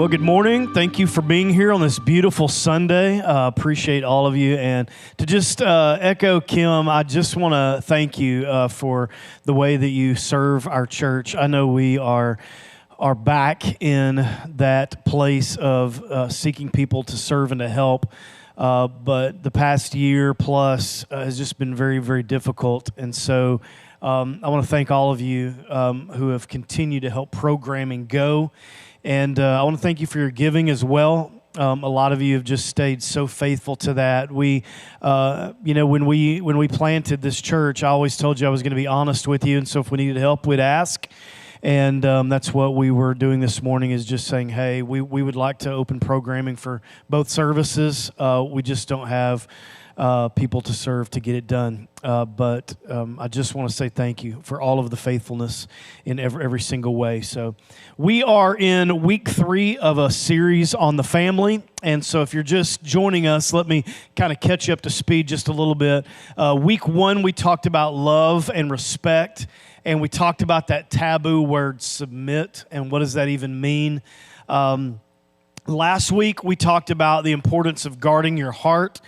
Well, good morning. Thank you for being here on this beautiful Sunday. Appreciate all of you. And to just echo Kim, I just want to thank you for the way that you serve our church. I know we are back in that place of seeking people to serve and to help. But the past year plus has just been very, very difficult. And so I want to thank all of you who have continued to help programming go. And I want to thank you for your giving as well. A lot of you have just stayed so faithful to that. We, when we planted this church, I always told you I was going to be honest with you. And so if we needed help, we'd ask. And that's what we were doing this morning, is just saying, hey, we would like to open programming for both services. We just don't have people to serve to get it done. But I just want to say thank you for all of the faithfulness in every single way. So we are in week 3 of a series on the family. And so if you're just joining us, let me kind of catch you up to speed just a little bit. Week 1, we talked about love and respect. And we talked about that taboo word, submit, and what does that even mean? Last week, we talked about the importance of guarding your heart.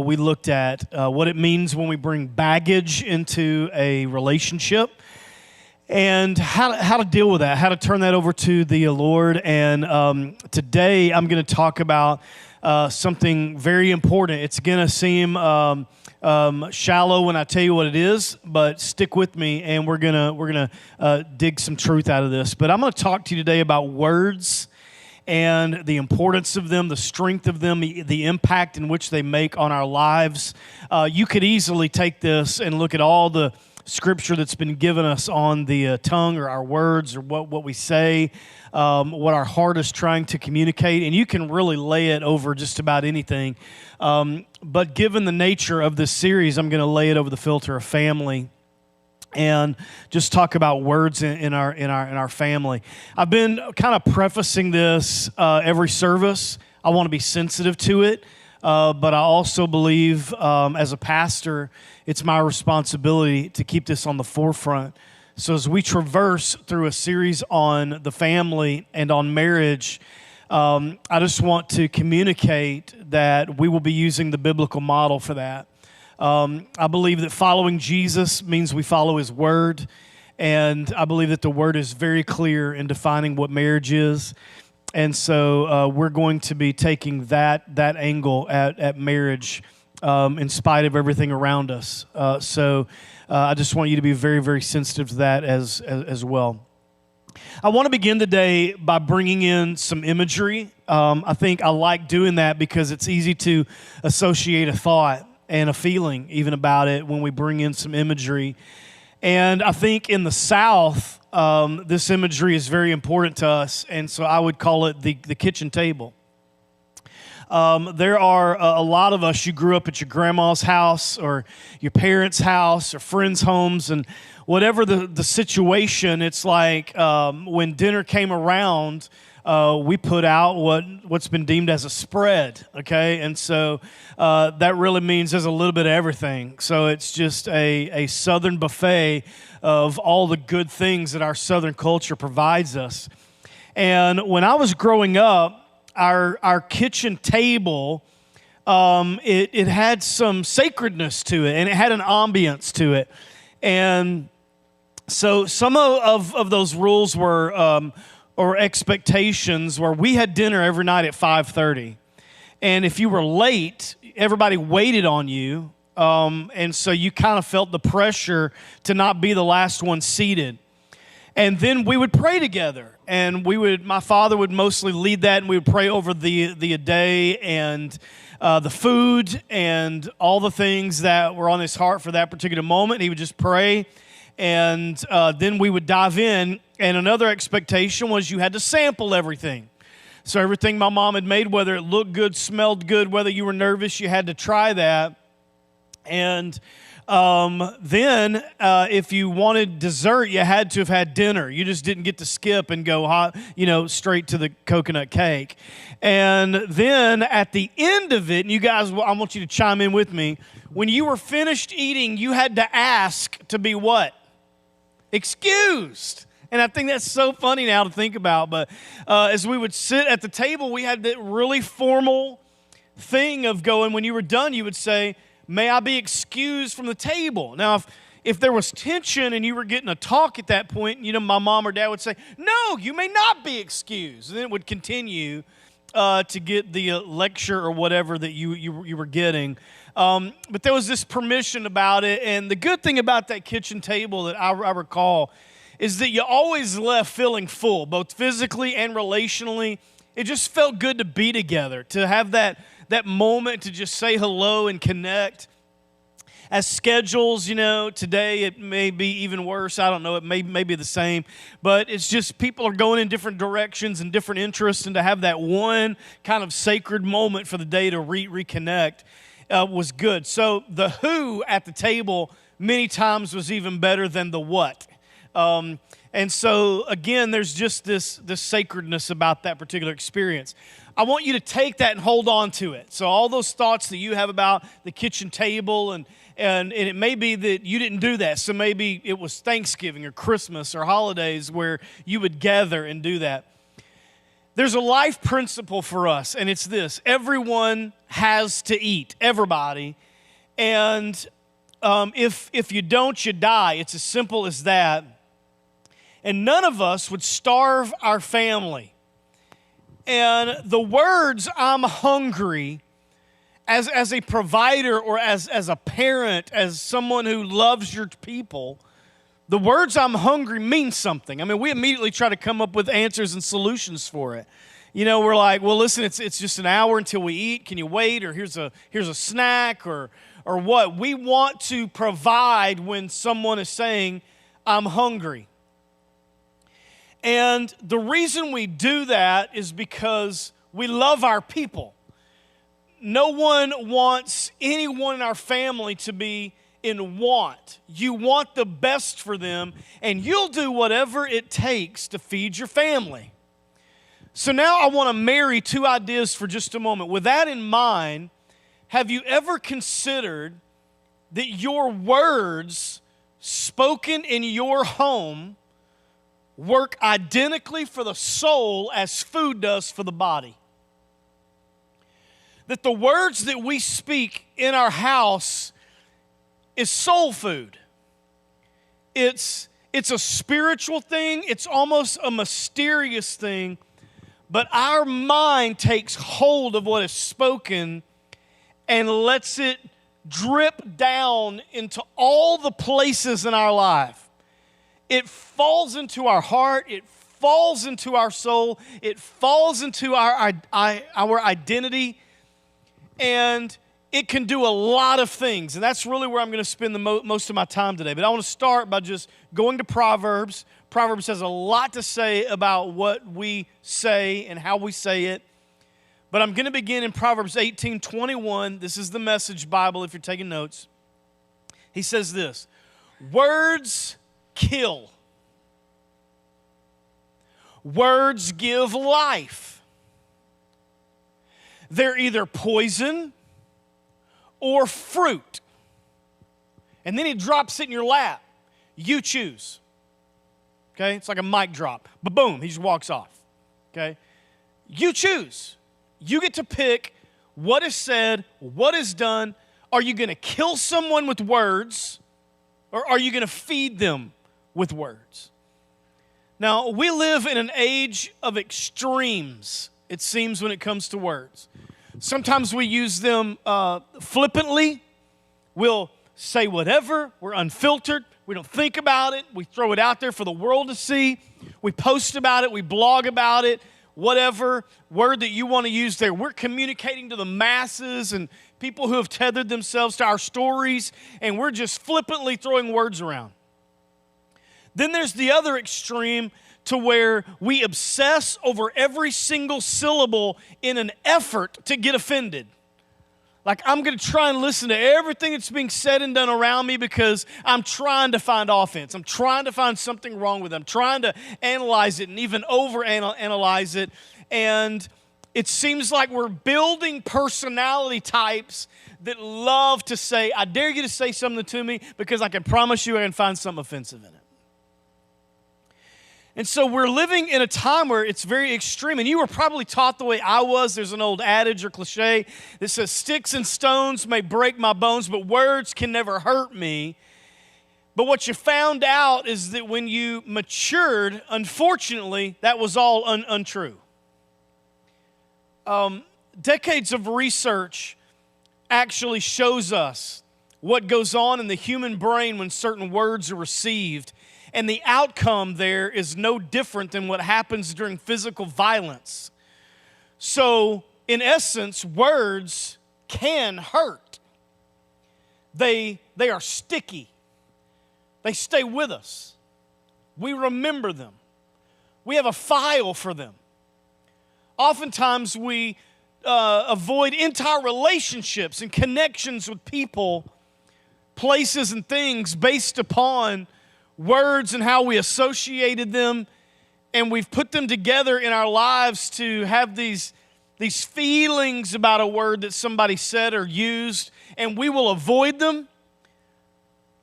We looked at what it means when we bring baggage into a relationship and how to deal with that, how to turn that over to the Lord. And today, I'm going to talk about something very important. It's going to seem shallow when I tell you what it is, but stick with me, and we're gonna dig some truth out of this. But I'm going to talk to you today about words and the importance of them, the strength of them, the impact in which they make on our lives. You could easily take this and look at all the scripture that's been given us on the tongue, or our words, or what we say, what our heart is trying to communicate, and you can really lay it over just about anything. But given the nature of this series, I'm going to lay it over the filter of family and just talk about words in our family. I've been kind of prefacing this every service. I want to be sensitive to it, but I also believe as a pastor, it's my responsibility to keep this on the forefront. So as we traverse through a series on the family and on marriage, I just want to communicate that we will be using the biblical model for that. I believe that following Jesus means we follow His Word, and I believe that the Word is very clear in defining what marriage is. And so we're going to be taking that angle at marriage in spite of everything around us. So I just want you to be very, very sensitive to that as well. I want to begin today by bringing in some imagery. I think I like doing that because it's easy to associate a thought and a feeling even about it when we bring in some imagery. And I think in the South, this imagery is very important to us, and so I would call it the kitchen table. There are a lot of us, you grew up at your grandma's house or your parents' house or friends' homes, and whatever the situation, it's like when dinner came around, we put out what's been deemed as a spread, okay? And so that really means there's a little bit of everything. So it's just a Southern buffet of all the good things that our Southern culture provides us. And when I was growing up, our kitchen table, it had some sacredness to it, and it had an ambience to it. And so some of those rules were, or expectations, where we had dinner every night at 5:30. And if you were late, everybody waited on you. And so you kind of felt the pressure to not be the last one seated. And then we would pray together, and my father would mostly lead that, and we would pray over the day and the food and all the things that were on his heart for that particular moment. He would just pray, and then we would dive in. And another expectation was you had to sample everything. So everything my mom had made, whether it looked good, smelled good, whether you were nervous, you had to try that. And then if you wanted dessert, you had to have had dinner. You just didn't get to skip and go hot, straight to the coconut cake. And then at the end of it, and you guys, I want you to chime in with me. When you were finished eating, you had to ask to be what? Excused. And I think that's so funny now to think about. But as we would sit at the table, we had that really formal thing of going, when you were done, you would say, "May I be excused from the table?" Now, if there was tension and you were getting a talk at that point, my mom or dad would say, "No, you may not be excused." And then it would continue to get the lecture or whatever that you were getting. But there was this permission about it. And the good thing about that kitchen table that I recall is that you always left feeling full, both physically and relationally. It just felt good to be together, to have that moment to just say hello and connect. As schedules, today it may be even worse. I don't know. It may be the same. But it's just people are going in different directions and different interests, and to have that one kind of sacred moment for the day to reconnect was good. So the who at the table many times was even better than the what. And so, again, there's just this sacredness about that particular experience. I want you to take that and hold on to it. So all those thoughts that you have about the kitchen table, and it may be that you didn't do that. So maybe it was Thanksgiving or Christmas or holidays where you would gather and do that. There's a life principle for us, and it's this: everyone has to eat, everybody. And if you don't, you die. It's as simple as that. And none of us would starve our family. And the words "I'm hungry," as a provider or as a parent, as someone who loves your people, the words "I'm hungry" mean something. I mean, we immediately try to come up with answers and solutions for it. We're like, well, listen, it's just an hour until we eat. Can you wait? Or here's a snack or what? We want to provide when someone is saying, "I'm hungry." And the reason we do that is because we love our people. No one wants anyone in our family to be in want. You want the best for them, and you'll do whatever it takes to feed your family. So now I want to marry two ideas for just a moment. With that in mind, have you ever considered that your words spoken in your home work identically for the soul as food does for the body? That the words that we speak in our house is soul food. It's a spiritual thing. It's almost a mysterious thing. But our mind takes hold of what is spoken and lets it drip down into all the places in our life. It falls into our heart. It falls into our soul. It falls into our identity. And it can do a lot of things. And that's really where I'm going to spend the most of my time today. But I want to start by just going to Proverbs. Proverbs has a lot to say about what we say and how we say it. But I'm going to begin in Proverbs 18:21. This is the Message Bible if you're taking notes. He says this: words kill. Words give life. They're either poison or fruit. And then he drops it in your lap. You choose. Okay? It's like a mic drop. Ba-boom, he just walks off. Okay? You choose. You get to pick what is said, what is done. Are you going to kill someone with words, or are you going to feed them with words? Now, we live in an age of extremes, it seems, when it comes to words. Sometimes we use them flippantly. We'll say whatever. We're unfiltered. We don't think about it. We throw it out there for the world to see. We post about it. We blog about it. Whatever word that you want to use there. We're communicating to the masses and people who have tethered themselves to our stories, and we're just flippantly throwing words around. Then there's the other extreme, to where we obsess over every single syllable in an effort to get offended. Like, I'm going to try and listen to everything that's being said and done around me because I'm trying to find offense. I'm trying to find something wrong with it. I'm trying to analyze it and even overanalyze it. And it seems like we're building personality types that love to say, "I dare you to say something to me because I can promise you I can find something offensive in it." And so we're living in a time where it's very extreme. And you were probably taught the way I was. There's an old adage or cliche that says, sticks and stones may break my bones, but words can never hurt me. But what you found out is that when you matured, unfortunately, that was all untrue. Decades of research actually shows us what goes on in the human brain when certain words are received. And the outcome there is no different than what happens during physical violence. So, in essence, words can hurt. They are sticky. They stay with us. We remember them. We have a file for them. Oftentimes, we avoid entire relationships and connections with people, places, and things based upon words and how we associated them, and we've put them together in our lives to have these feelings about a word that somebody said or used, and we will avoid them,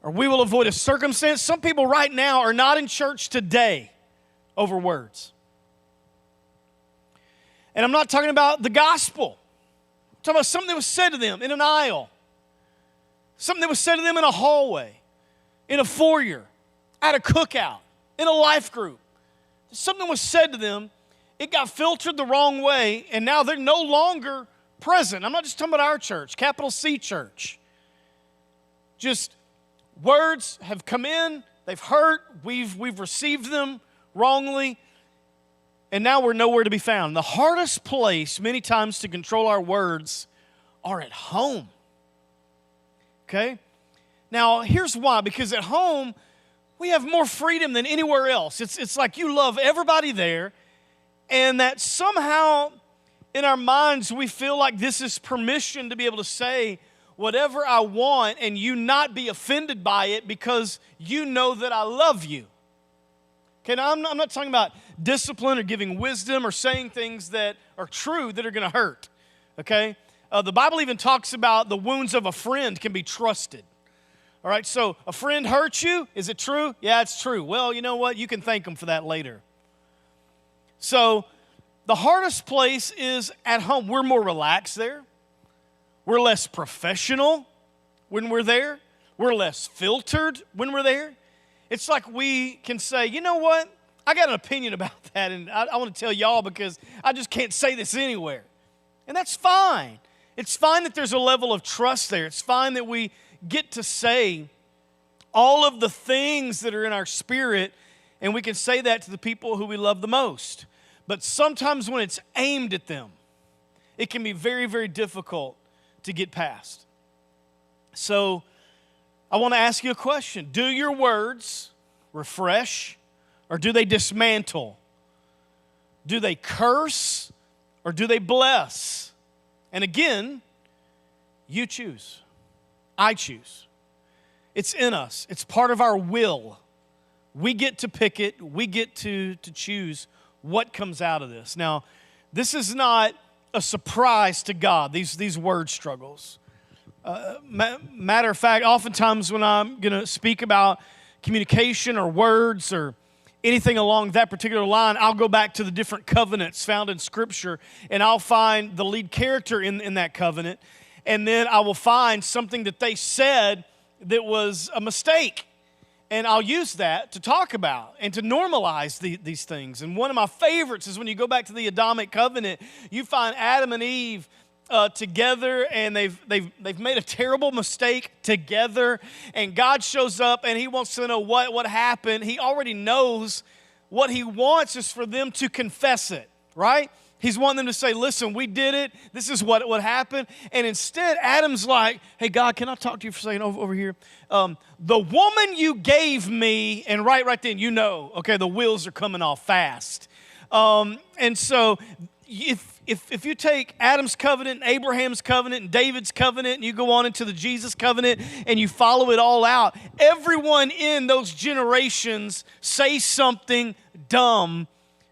or we will avoid a circumstance. Some people right now are not in church today over words. And I'm not talking about the gospel. I'm talking about something that was said to them in an aisle, something that was said to them in a hallway, in a foyer, at a cookout, in a life group. Something was said to them, it got filtered the wrong way, and now they're no longer present. I'm not just talking about our church, capital C church. Just words have come in, they've hurt, we've received them wrongly, and now we're nowhere to be found. The hardest place many times to control our words are at home. Okay? Now, here's why. Because at home, we have more freedom than anywhere else. It's like you love everybody there, and that somehow in our minds we feel like this is permission to be able to say whatever I want and you not be offended by it because you know that I love you. Okay, now I'm not talking about discipline or giving wisdom or saying things that are true that are going to hurt. Okay? The Bible even talks about the wounds of a friend can be trusted. All right, so a friend hurt you. Is it true? Yeah, it's true. Well, you know what? You can thank them for that later. So the hardest place is at home. We're more relaxed there. We're less professional when we're there. We're less filtered when we're there. It's like we can say, you know what? I got an opinion about that, and I want to tell y'all because I just can't say this anywhere. And that's fine. It's fine that there's a level of trust there. It's fine that we get to say all of the things that are in our spirit, and we can say that to the people who we love the most. But sometimes when it's aimed at them, it can be very, very difficult to get past. So I want to ask you a question. Do your words refresh or do they dismantle? Do they curse or do they bless? And again, you choose. I choose. It's in us. It's part of our will. We get to pick it. We get to choose what comes out of this. Now, this is not a surprise to God, these word struggles. Matter of fact, oftentimes when I'm going to speak about communication or words or anything along that particular line, I'll go back to the different covenants found in Scripture, and I'll find the lead character in that covenant, and then I will find something that they said that was a mistake, and I'll use that to talk about and to normalize these things. And one of my favorites is when you go back to the Adamic Covenant, you find Adam and Eve together, and they've made a terrible mistake together, and God shows up and he wants to know what happened. He already knows what he wants is for them to confess it, right? He's wanting them to say, listen, we did it. This is what happened. And instead, Adam's like, hey, God, can I talk to you for a second over here? The woman you gave me, and right then, you know, okay, the wheels are coming off fast. And so if you take Adam's covenant, and Abraham's covenant, and David's covenant, and you go on into the Jesus covenant, and you follow it all out, everyone in those generations say something dumb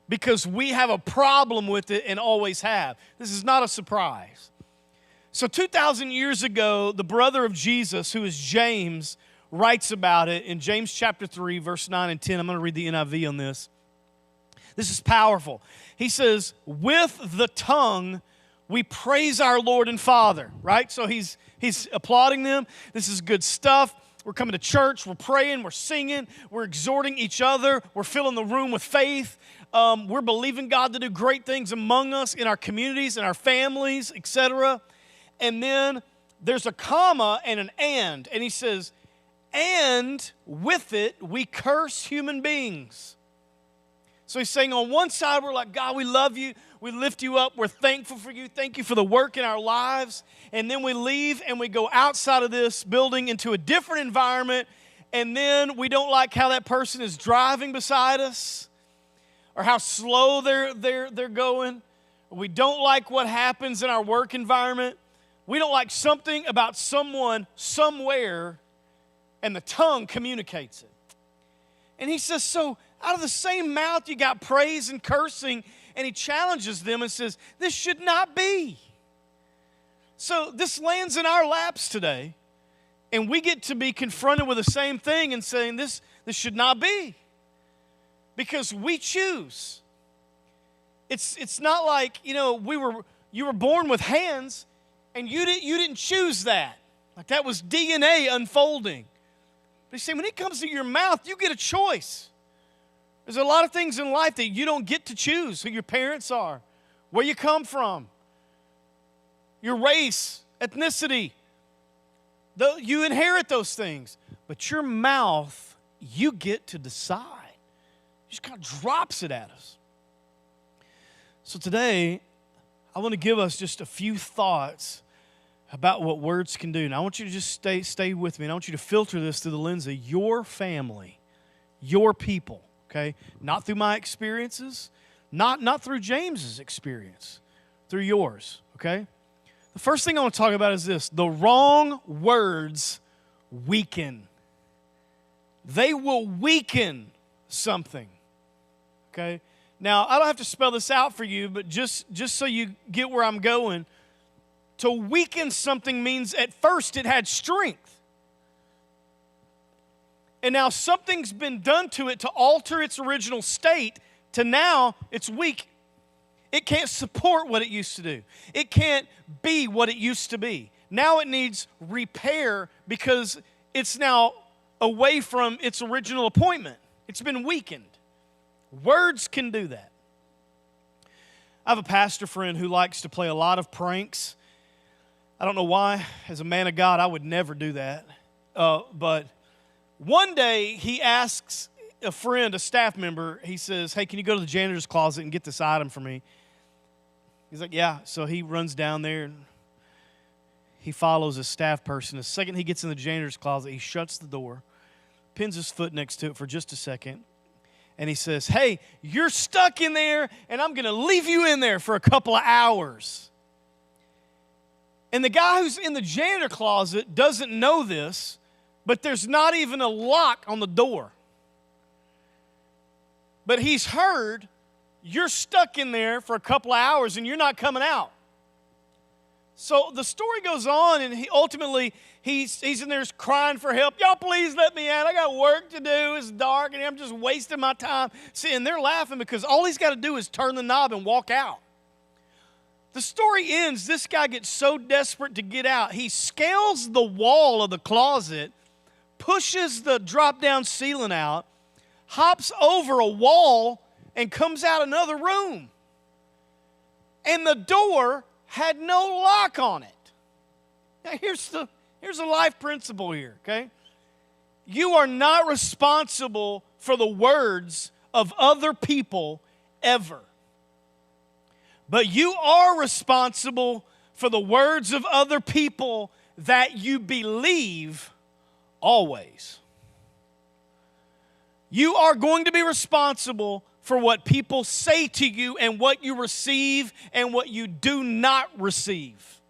because we have a problem with it and always have. This is not a surprise. So 2,000 years ago, the brother of Jesus, who is James, writes about it in James chapter 3, verse 9 and 10. I'm going to read the NIV on this. This is powerful. He says, with the tongue, we praise our Lord and Father, right? So he's applauding them. This is good stuff. We're coming to church. We're praying. We're singing. We're exhorting each other. We're filling the room with faith. We're believing God to do great things among us in our communities, in our families, etc. And then there's a comma and an and. And he says, and with it, we curse human beings. So he's saying on one side, we're like, God, we love you. We lift you up. We're thankful for you. Thank you for the work in our lives. And then we leave and we go outside of this building into a different environment. And then we don't like how that person is driving beside us or how slow they're going. We don't like what happens in our work environment. We don't like something about someone somewhere, and the tongue communicates it. And he says, so out of the same mouth you got praise and cursing, and he challenges them and says, this should not be. So this lands in our laps today, and we get to be confronted with the same thing and saying, this should not be. Because we choose. It's not like, you were born with hands, and you didn't choose that. Like that was DNA unfolding. But he's saying when it comes to your mouth, you get a choice. There's a lot of things in life that you don't get to choose. Who your parents are, where you come from, your race, ethnicity. You inherit those things. But your mouth, you get to decide. He just kind of drops it at us. So today, I want to give us just a few thoughts about what words can do. Now, I want you to just stay with me, and I want you to filter this through the lens of your family, your people, okay? Not through my experiences, not through James's experience, through yours, okay? The first thing I want to talk about is this. The wrong words weaken. They will weaken something, okay? Now, I don't have to spell this out for you, but just so you get where I'm going, to weaken something means at first it had strength. And now something's been done to it to alter its original state to now it's weak. It can't support what it used to do. It can't be what it used to be. Now it needs repair because it's now away from its original appointment. It's been weakened. Words can do that. I have a pastor friend who likes to play a lot of pranks. I don't know why. As a man of God, I would never do that. But one day, he asks a friend, a staff member, he says, hey, can you go to the janitor's closet and get this item for me? He's like, yeah. So he runs down there and he follows a staff person. The second he gets in the janitor's closet, he shuts the door, pins his foot next to it for just a second, and he says, hey, you're stuck in there, and I'm going to leave you in there for a couple of hours. And the guy who's in the janitor closet doesn't know this, but there's not even a lock on the door. But he's heard, you're stuck in there for a couple of hours and you're not coming out. So the story goes on, and he's in there crying for help. Y'all please let me out. I got work to do. It's dark, and I'm just wasting my time. See, and they're laughing because all he's got to do is turn the knob and walk out. The story ends, this guy gets so desperate to get out, he scales the wall of the closet, pushes the drop-down ceiling out, hops over a wall, and comes out another room. And the door had no lock on it. Now here's a life principle here, okay? You are not responsible for the words of other people ever. But you are responsible for the words of other people that you believe always. You are going to be responsible for what people say to you and what you receive and what you do not receive.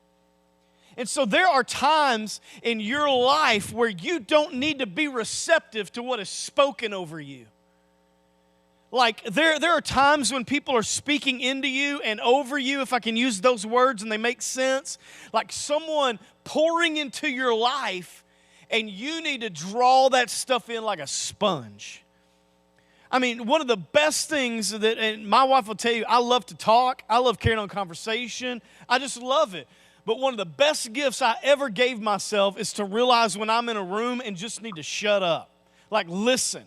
And so there are times in your life where you don't need to be receptive to what is spoken over you. Like there are times when people are speaking into you and over you, if I can use those words and they make sense, like someone pouring into your life, and you need to draw that stuff in like a sponge. I mean, one of the best things that, and my wife will tell you, I love to talk. I love carrying on conversation. I just love it. But one of the best gifts I ever gave myself is to realize when I'm in a room and just need to shut up. Like, listen.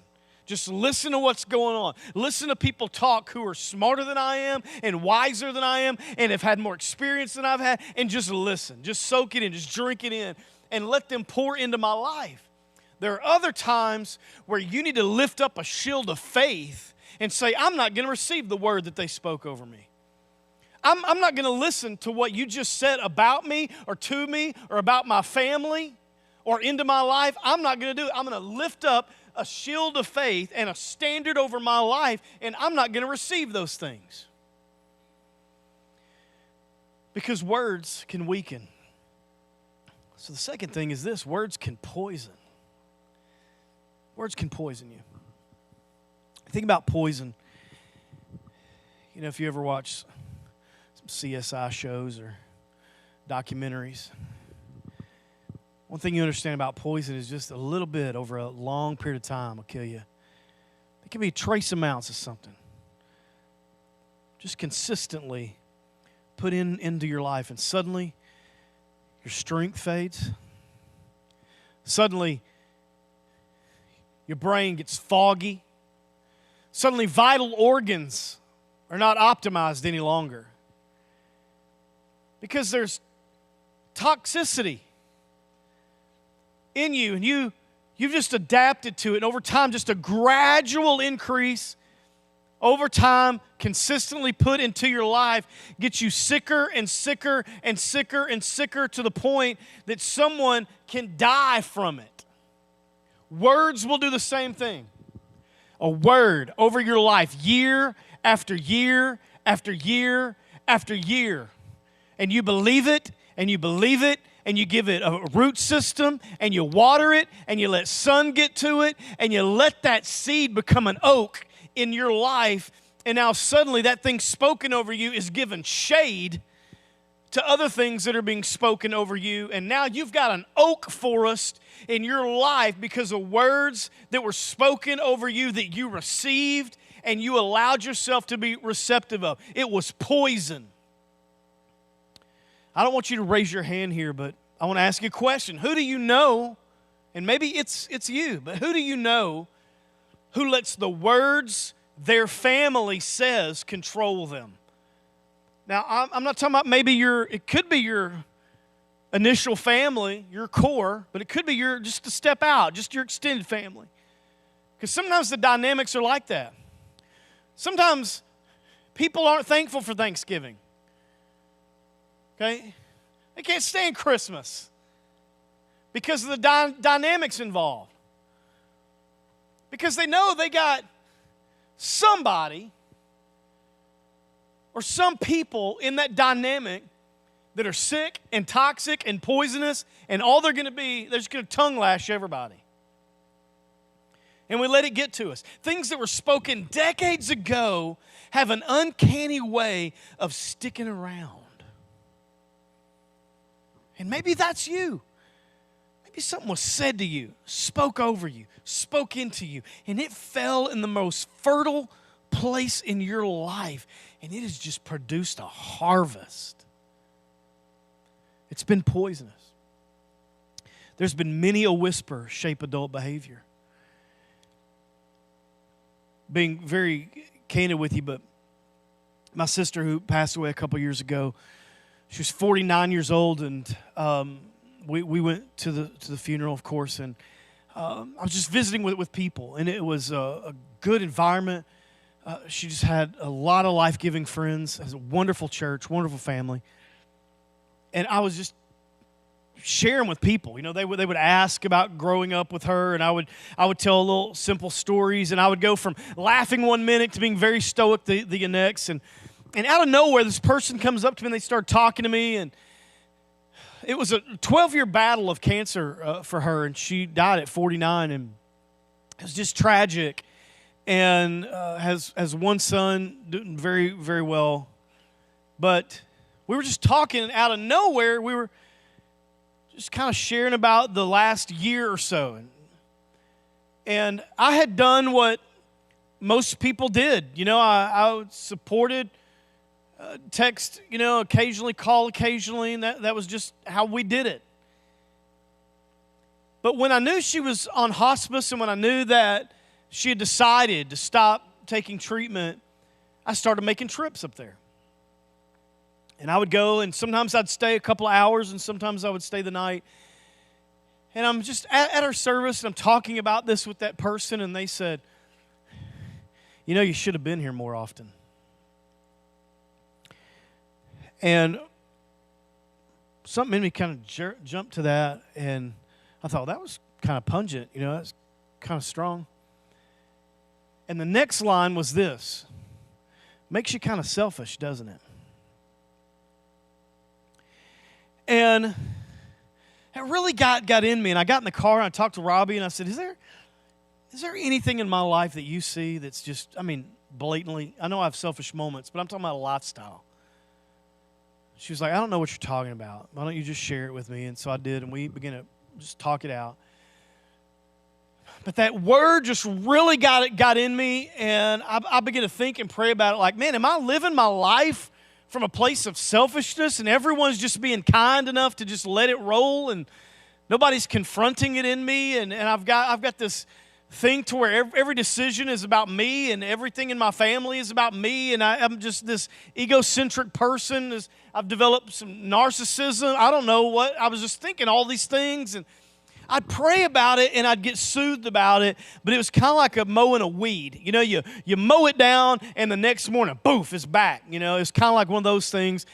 Just listen to what's going on. Listen to people talk who are smarter than I am and wiser than I am and have had more experience than I've had, and just listen. Just soak it in. Just drink it in and let them pour into my life. There are other times where you need to lift up a shield of faith and say, I'm not going to receive the word that they spoke over me. I'm not going to listen to what you just said about me or to me or about my family or into my life. I'm not going to do it. I'm going to lift up a shield of faith and a standard over my life, and I'm not going to receive those things. Because words can weaken. So the second thing is this: words can poison. Words can poison you. Think about poison. You know, if you ever watch some CSI shows or documentaries, one thing you understand about poison is just a little bit over a long period of time will kill you. It can be trace amounts of something. Just consistently put into your life, and suddenly your strength fades. Suddenly your brain gets foggy. Suddenly vital organs are not optimized any longer. Because there's toxicity in you, and you've just adapted to it. And over time, just a gradual increase over time, consistently put into your life, gets you sicker and sicker and sicker and sicker to the point that someone can die from it. Words will do the same thing. A word over your life, year after year after year after year. And you believe it, and you believe it, and you give it a root system, and you water it, and you let sun get to it, and you let that seed become an oak in your life, and now suddenly that thing spoken over you is given shade to other things that are being spoken over you, and now you've got an oak forest in your life because of words that were spoken over you that you received and you allowed yourself to be receptive of. It was poison. I don't want you to raise your hand here, but I want to ask you a question. Who do you know, and maybe it's you, but who do you know who lets the words their family says control them? Now, I'm not talking about maybe it could be your initial family, your core, but it could be just a step out, just your extended family. Because sometimes the dynamics are like that. Sometimes people aren't thankful for Thanksgiving. Okay? They can't stand Christmas because of the dynamics involved. Because they know they got somebody or some people in that dynamic that are sick and toxic and poisonous, and all they're going to be, they're just going to tongue lash everybody. And we let it get to us. Things that were spoken decades ago have an uncanny way of sticking around. And maybe that's you. Maybe something was said to you, spoke over you, spoke into you, and it fell in the most fertile place in your life, and it has just produced a harvest. It's been poisonous. There's been many a whisper shape adult behavior. Being very candid with you, but my sister who passed away a couple years ago, she was 49 years old, and we went to the funeral, of course, and I was just visiting with people, and it was a good environment. She just had a lot of life-giving friends, has a wonderful church, wonderful family, and I was just sharing with people. You know, they would ask about growing up with her, and I would tell little simple stories, and I would go from laughing one minute to being very stoic the next, and out of nowhere, this person comes up to me and they start talking to me, and it was a 12-year battle of cancer for her, and she died at 49, and it was just tragic, and has one son doing very, very well. But we were just talking, and out of nowhere, we were just kind of sharing about the last year or so. And I had done what most people did. I supported, text, occasionally, call occasionally, and that was just how we did it. But when I knew she was on hospice and when I knew that she had decided to stop taking treatment, I started making trips up there. And I would go, and sometimes I'd stay a couple of hours, and sometimes I would stay the night. And I'm just at our service, and I'm talking about this with that person, and they said, you should have been here more often. And something in me kind of jumped to that, and I thought, that was kind of pungent, that's kind of strong. And the next line was this: makes you kind of selfish, doesn't it? And it really got in me, and I got in the car, and I talked to Robbie, and I said, is there anything in my life that you see that's just, blatantly, I know I have selfish moments, but I'm talking about a lifestyle. She was like, I don't know what you're talking about. Why don't you just share it with me? And so I did, and we began to just talk it out. But that word just really got in me, and I began to think and pray about it like, man, am I living my life from a place of selfishness, and everyone's just being kind enough to just let it roll, and nobody's confronting it in me, and I've got this thing to where every decision is about me, and everything in my family is about me, and I'm just this egocentric person. I've developed some narcissism. I don't know what. I was just thinking all these things, and I'd pray about it, and I'd get soothed about it, but it was kind of like mowing a weed. You mow it down, and the next morning, boof, it's back. It's kind of like one of those things.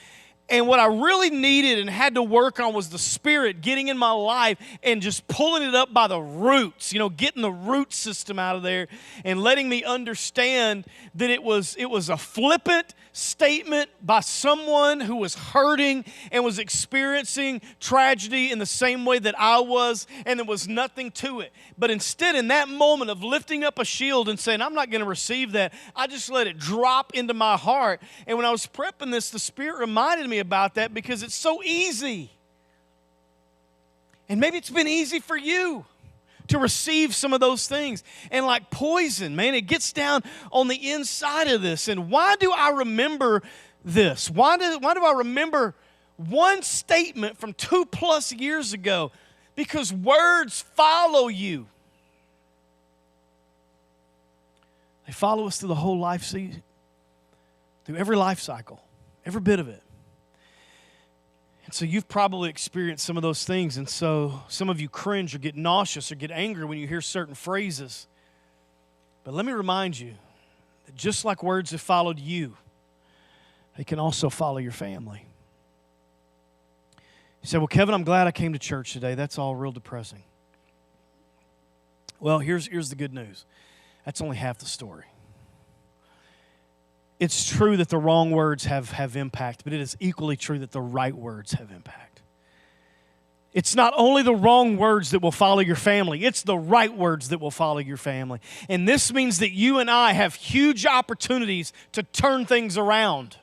And what I really needed and had to work on was the Spirit getting in my life and just pulling it up by the roots, getting the root system out of there and letting me understand that it was a flippant statement by someone who was hurting and was experiencing tragedy in the same way that I was, and there was nothing to it. But instead, in that moment of lifting up a shield and saying, I'm not going to receive that, I just let it drop into my heart. And when I was prepping this, the Spirit reminded me about that because it's so easy. And maybe it's been easy for you to receive some of those things. And like poison, man, it gets down on the inside of this. And why do I remember this? Why do I remember one statement from 2+ years ago? Because words follow you. They follow us through the whole life season, through every life cycle, every bit of it. And so you've probably experienced some of those things, and so some of you cringe or get nauseous or get angry when you hear certain phrases. But let me remind you that just like words have followed you, they can also follow your family. You say, well, Kevin, I'm glad I came to church today. That's all real depressing. Well, here's the good news. That's only half the story. It's true that the wrong words have impact, but it is equally true that the right words have impact. It's not only the wrong words that will follow your family, it's the right words that will follow your family. And this means that you and I have huge opportunities to turn things around.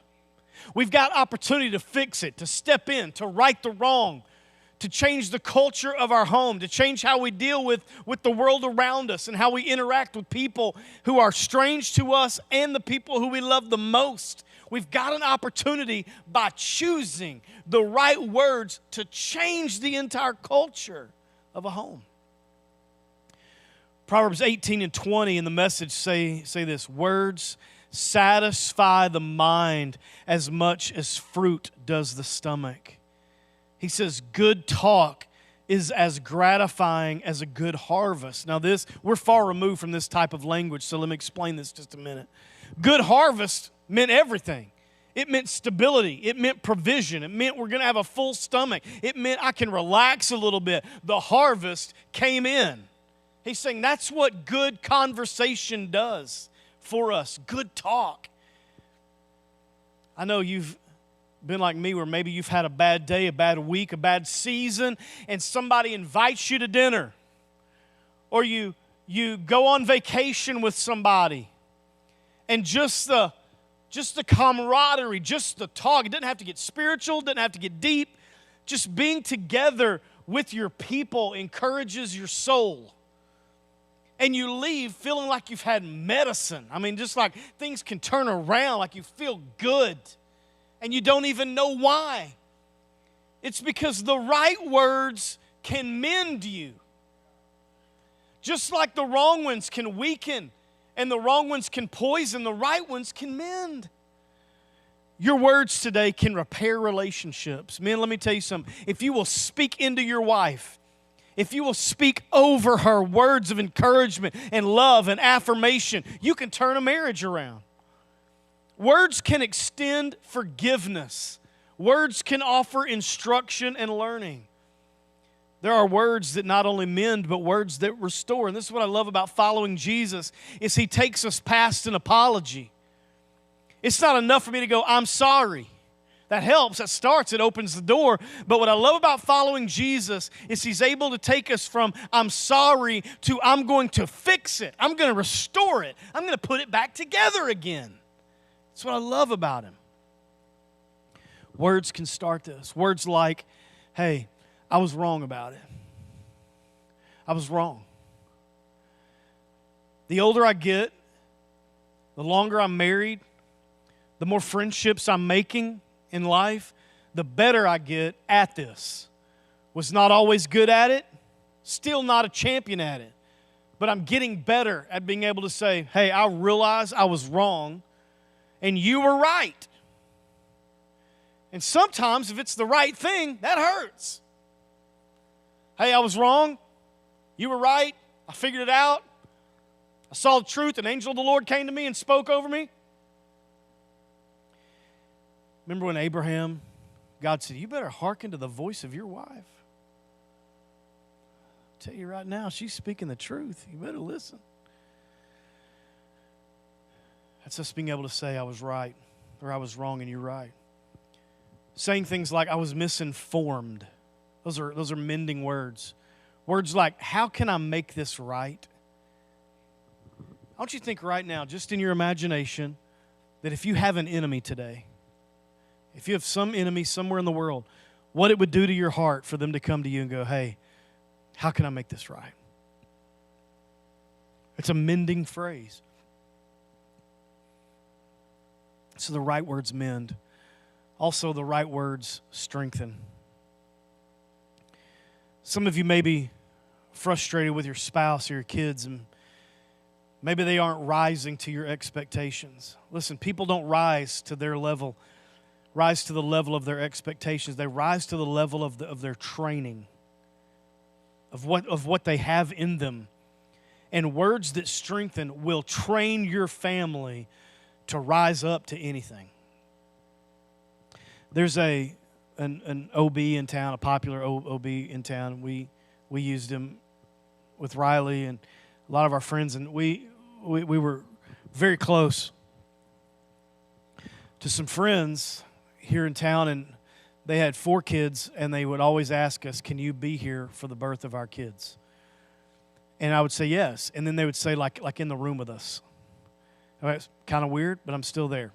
We've got opportunity to fix it, to step in, to right the wrong, to change the culture of our home, to change how we deal with the world around us and how we interact with people who are strange to us and the people who we love the most. We've got an opportunity by choosing the right words to change the entire culture of a home. Proverbs 18:20 in the Message say this: words satisfy the mind as much as fruit does the stomach. He says good talk is as gratifying as a good harvest. Now we're far removed from this type of language, so let me explain this just a minute. Good harvest meant everything. It meant stability. It meant provision. It meant we're going to have a full stomach. It meant I can relax a little bit. The harvest came in. He's saying that's what good conversation does for us, good talk. I know you've been like me where maybe you've had a bad day, a bad week, a bad season, and somebody invites you to dinner. Or you go on vacation with somebody, and just the camaraderie, just the talk. It doesn't have to get spiritual, it doesn't have to get deep. Just being together with your people encourages your soul. and you leave feeling like you've had medicine. I mean, just like things can turn around, like you feel good, and you don't even know why. It's because the right words can mend you. Just like the wrong ones can weaken and the wrong ones can poison, the right ones can mend. Your words today can repair relationships. Men, let me tell you something. If you will speak into your wife, if you will speak over her words of encouragement and love and affirmation, you can turn a marriage around. Words can extend forgiveness. Words can offer instruction and learning. There are words that not only mend, but words that restore. And this is what I love about following Jesus, is He takes us past an apology. It's not enough for me to go, I'm sorry. That helps, that starts, it opens the door. But what I love about following Jesus is He's able to take us from I'm sorry to I'm going to fix it. I'm going to restore it. I'm going to put it back together again. That's what I love about Him. Words can start this. Words like, hey, I was wrong about it. I was wrong. The older I get, the longer I'm married, the more friendships I'm making in life, the better I get at this. Was not always good at it, still not a champion at it, but I'm getting better at being able to say, hey, I realize I was wrong and you were right. And sometimes if it's the right thing, that hurts. Hey, I was wrong. You were right. I figured it out. I saw the truth. An angel of the Lord came to me and spoke over me. Remember when Abraham, God said, you better hearken to the voice of your wife. I'll tell you right now, she's speaking the truth. You better listen. That's us being able to say, I was right, or I was wrong and you're right. Saying things like, I was misinformed. Those are mending words. Words like, how can I make this right? I want you to think right now, just in your imagination, that if you have an enemy today, if you have some enemy somewhere in the world, what it would do to your heart for them to come to you and go, hey, how can I make this right? It's a mending phrase. So the right words mend. Also, the right words strengthen. Some of you may be frustrated with your spouse or your kids, and maybe they aren't rising to your expectations. Listen, people don't rise to the level of their expectations. They rise to the level of their training, of what they have in them. And words that strengthen will train your family to rise up to anything. There's an OB in town, a popular OB in town. We used him with Riley and a lot of our friends, and we were very close to some friends here in town, and they had 4 kids, and they would always ask us, can you be here for the birth of our kids? And I would say yes, and then they would say, like in the room with us. All right, it's kind of weird, but I'm still there.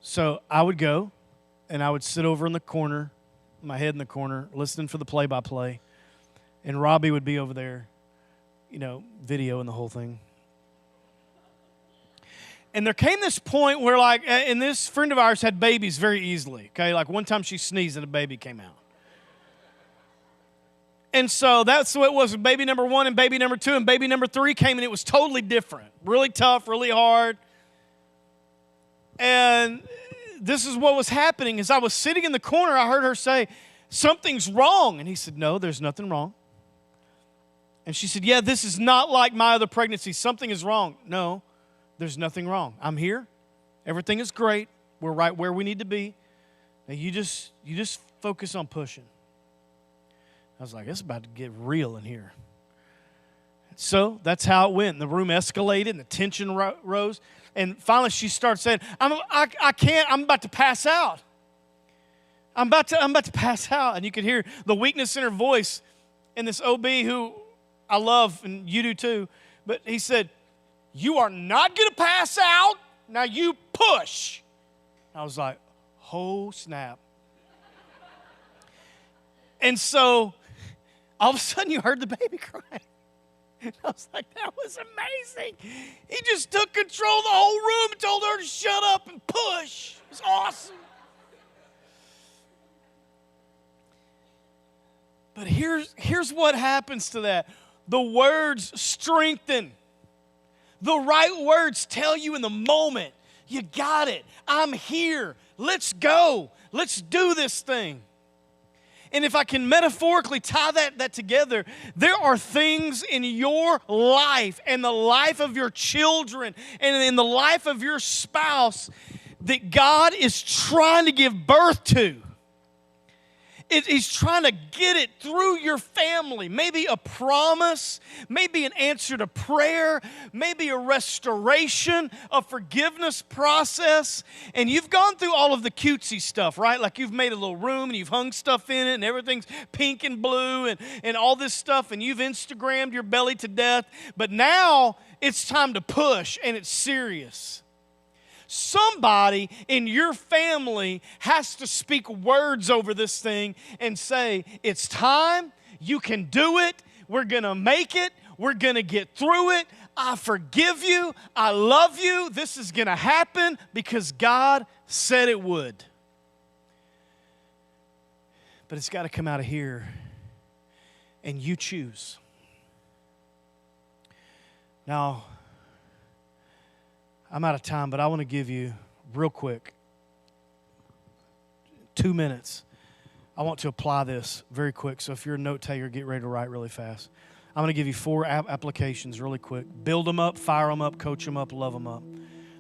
So I would go, and I would sit over in the corner, my head in the corner, listening for the play-by-play. And Robbie would be over there, videoing the whole thing. And there came this point where, and this friend of ours had babies very easily, okay? Like one time she sneezed and a baby came out. And so that's what it was with baby number 1 and baby number 2. And baby number 3 came, and it was totally different. Really tough, really hard. And this is what was happening. As I was sitting in the corner, I heard her say, something's wrong. And he said, no, there's nothing wrong. And she said, yeah, this is not like my other pregnancy. Something is wrong. No, there's nothing wrong. I'm here. Everything is great. We're right where we need to be. Now you just focus on pushing. I was like, it's about to get real in here. So that's how it went. The room escalated and the tension rose. And finally she started saying, I can't, I'm about to pass out. I'm about to pass out. And you could hear the weakness in her voice. And this OB who I love, and you do too, but he said, you are not going to pass out. Now you push. I was like, oh snap. And so all of a sudden you heard the baby crying. I was like, that was amazing. He just took control of the whole room and told her to shut up and push. It was awesome. But here's what happens to that. The words strengthen. The right words tell you in the moment, you got it. I'm here. Let's go. Let's do this thing. And if I can metaphorically tie that together, there are things in your life and the life of your children and in the life of your spouse that God is trying to give birth to. He's trying to get it through your family. Maybe a promise, maybe an answer to prayer, maybe a restoration, a forgiveness process. And you've gone through all of the cutesy stuff, right? Like you've made a little room and you've hung stuff in it and everything's pink and blue and all this stuff. And you've Instagrammed your belly to death. But now it's time to push and it's serious. Somebody in your family has to speak words over this thing and say, it's time, you can do it, we're going to make it, we're going to get through it, I forgive you, I love you, this is going to happen because God said it would. But it's got to come out of here, and you choose. Now, I'm out of time, but I want to give you, real quick, 2 minutes. I want to apply this very quick. So if you're a note taker, get ready to write really fast. I'm going to give you 4 applications really quick. Build them up, fire them up, coach them up, love them up.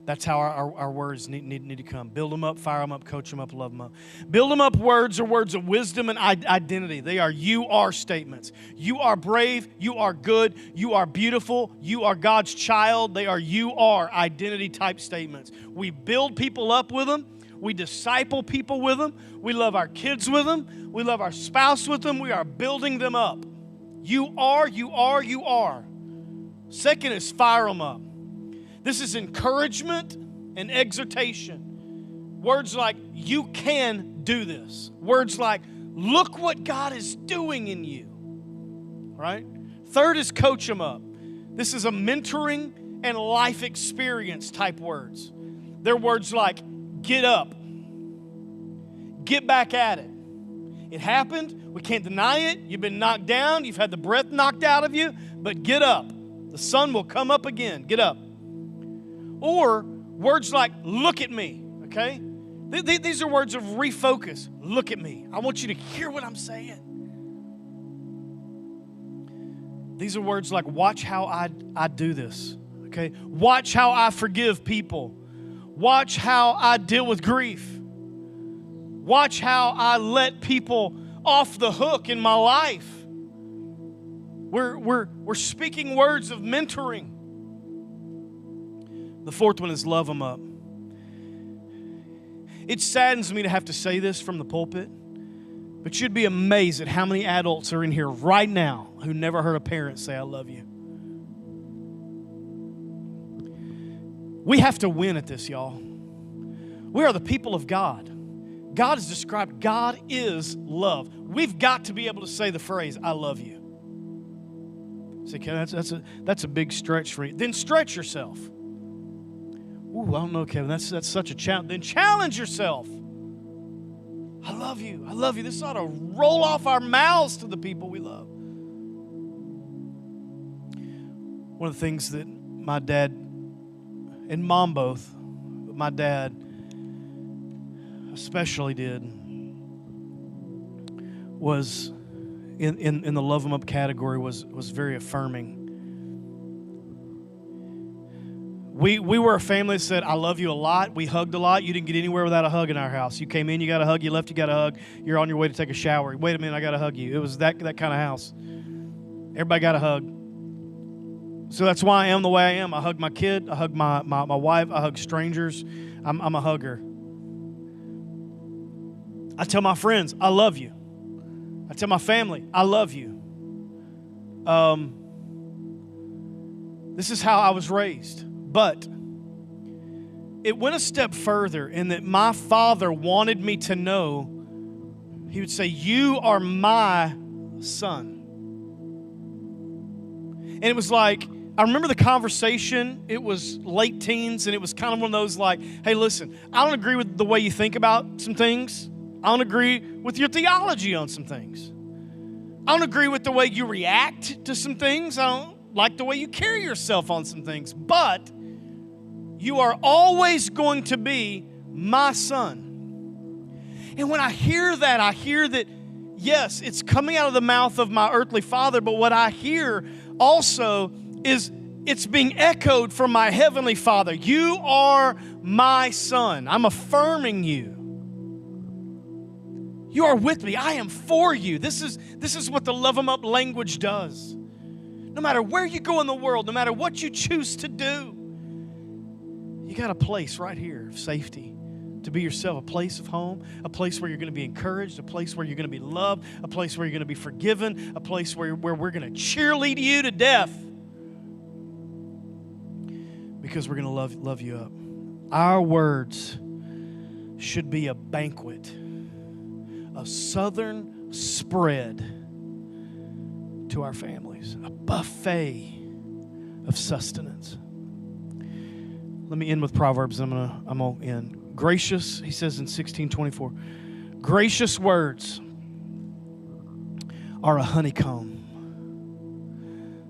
That's how our words need to come. Build them up, fire them up, coach them up, love them up. Build them up words are words of wisdom and identity. They are you are statements. You are brave, you are good, you are beautiful, you are God's child. They are you are identity type statements. We build people up with them. We disciple people with them. We love our kids with them. We love our spouse with them. We are building them up. You are, you are, you are. Second is fire them up. This is encouragement and exhortation. Words like, you can do this. Words like, look what God is doing in you. Right? Third is coach them up. This is a mentoring and life experience type words. They're words like, get up. Get back at it. It happened. We can't deny it. You've been knocked down. You've had the breath knocked out of you. But get up. The sun will come up again. Get up. Or words like, look at me, okay? These are words of refocus. Look at me. I want you to hear what I'm saying. These are words like, watch how I do this, okay? Watch how I forgive people. Watch how I deal with grief. Watch how I let people off the hook in my life. We're speaking words of mentoring. The fourth one is love them up. It saddens me to have to say this from the pulpit, but you'd be amazed at how many adults are in here right now who never heard a parent say, I love you. We have to win at this, y'all. We are the people of God. God is described, God is love. We've got to be able to say the phrase, I love you. Say, Kevin, that's a big stretch for you. Then stretch yourself. Ooh, I don't know, Kevin. That's such a challenge. Then challenge yourself. I love you. I love you. This ought to roll off our mouths to the people we love. One of the things that my dad and mom both, but my dad especially did, was in the love 'em up category was very affirming. We were a family that said, I love you a lot. We hugged a lot. You didn't get anywhere without a hug in our house. You came in, you got a hug. You left, you got a hug. You're on your way to take a shower. Wait a minute, I got to hug you. It was that kind of house. Everybody got a hug. So that's why I am the way I am. I hug my kid. I hug my wife. I hug strangers. I'm a hugger. I tell my friends, I love you. I tell my family, I love you. This is how I was raised. But it went a step further in that my father wanted me to know, he would say, you are my son. And it was like, I remember the conversation. It was late teens, and it was kind of one of those like, hey, listen, I don't agree with the way you think about some things. I don't agree with your theology on some things. I don't agree with the way you react to some things. I don't like the way you carry yourself on some things. But you are always going to be my son. And when I hear that, yes, it's coming out of the mouth of my earthly father, but what I hear also is it's being echoed from my heavenly Father. You are my son. I'm affirming you. You are with me. I am for you. This is what the love 'em up language does. No matter where you go in the world, no matter what you choose to do, you got a place right here of safety to be yourself, a place of home, a place where you're going to be encouraged, a place where you're going to be loved, a place where you're going to be forgiven, a place where we're going to cheerlead you to death because we're going to love you up. Our words should be a banquet, a southern spread to our families, a buffet of sustenance. Let me end with Proverbs. I'm gonna end. Gracious, he says in 16:24, gracious words are a honeycomb,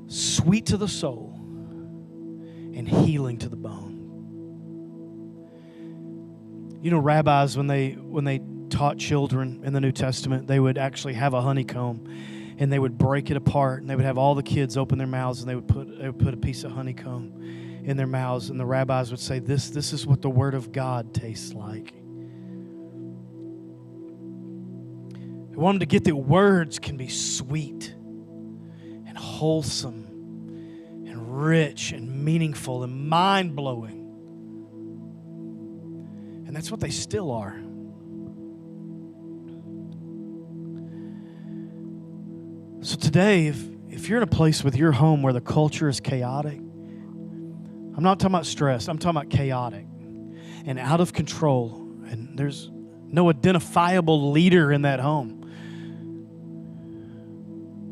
sweet to the soul and healing to the bone. You know, rabbis, when they taught children in the New Testament, they would actually have a honeycomb and they would break it apart and they would have all the kids open their mouths and they would put a piece of honeycomb in their mouths, and the rabbis would say, this is what the Word of God tastes like. They want them to get that words can be sweet and wholesome and rich and meaningful and mind-blowing. And that's what they still are. So today, if you're in a place with your home where the culture is chaotic, I'm not talking about stress, I'm talking about chaotic and out of control, and there's no identifiable leader in that home.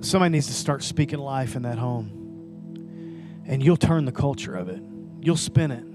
Somebody needs to start speaking life in that home. And you'll turn the culture of it. You'll spin it.